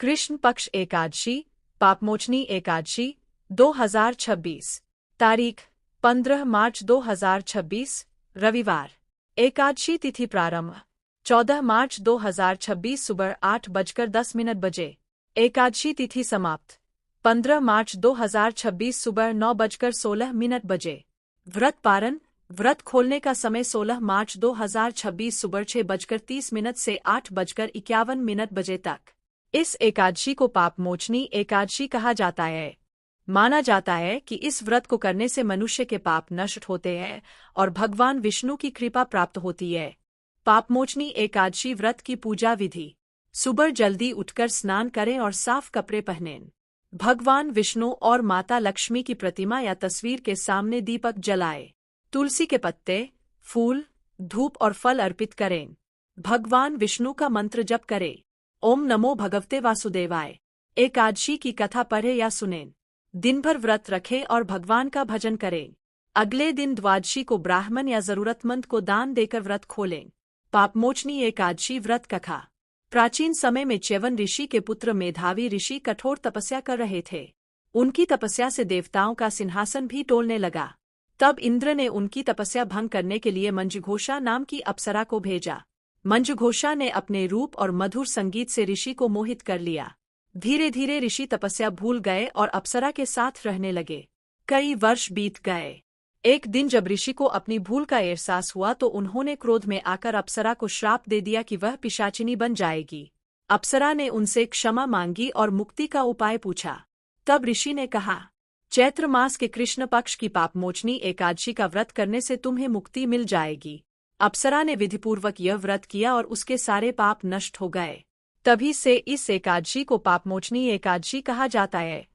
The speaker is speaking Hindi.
कृष्ण पक्ष एकादशी, पापमोचनी एकादशी, 2026। तारीख 15 मार्च 2026, रविवार। एकादशी तिथि प्रारंभ 14 मार्च 2026 सुबह 8:10 बजे। एकादशी तिथि समाप्त 15 मार्च 2026 सुबह 9:16 बजे। व्रत पारण, व्रत खोलने का समय 16 मार्च 2026 सुबह 6:30 से 8:51 बजे तक। इस एकादशी को पापमोचनी एकादशी कहा जाता है। माना जाता है कि इस व्रत को करने से मनुष्य के पाप नष्ट होते हैं और भगवान विष्णु की कृपा प्राप्त होती है। पापमोचनी एकादशी व्रत की पूजा विधि। सुबह जल्दी उठकर स्नान करें और साफ कपड़े पहनें। भगवान विष्णु और माता लक्ष्मी की प्रतिमा या तस्वीर के सामने दीपक जलाएं। तुलसी के पत्ते, फूल, धूप और फल अर्पित करें। भगवान विष्णु का मंत्र जप करें। ओम नमो भगवते वासुदेवाय। एकादशी की कथा पढ़े या सुनें। दिन भर व्रत रखें और भगवान का भजन करें। अगले दिन द्वादशी को ब्राह्मण या जरूरतमंद को दान देकर व्रत खोलें। पापमोचनी एकादशी व्रत कथा। प्राचीन समय में च्यवन ऋषि के पुत्र मेधावी ऋषि कठोर तपस्या कर रहे थे। उनकी तपस्या से देवताओं का सिंहासन भी डोलने लगा। तब इंद्र ने उनकी तपस्या भंग करने के लिए मंजुघोषा नाम की अप्सरा को भेजा। मंजुघोषा ने अपने रूप और मधुर संगीत से ऋषि को मोहित कर लिया। धीरे धीरे ऋषि तपस्या भूल गए और अप्सरा के साथ रहने लगे। कई वर्ष बीत गए। एक दिन जब ऋषि को अपनी भूल का एहसास हुआ तो उन्होंने क्रोध में आकर अप्सरा को श्राप दे दिया कि वह पिशाचिनी बन जाएगी। अप्सरा ने उनसे क्षमा मांगी और मुक्ति का उपाय पूछा। तब ऋषि ने कहा, चैत्र मास के कृष्ण पक्ष की पापमोचनी एकादशी का व्रत करने से तुम्हें मुक्ति मिल जाएगी। अप्सरा ने विधिपूर्वक यह व्रत किया और उसके सारे पाप नष्ट हो गए। तभी से इस एकादशी को पापमोचनी एकादशी कहा जाता है।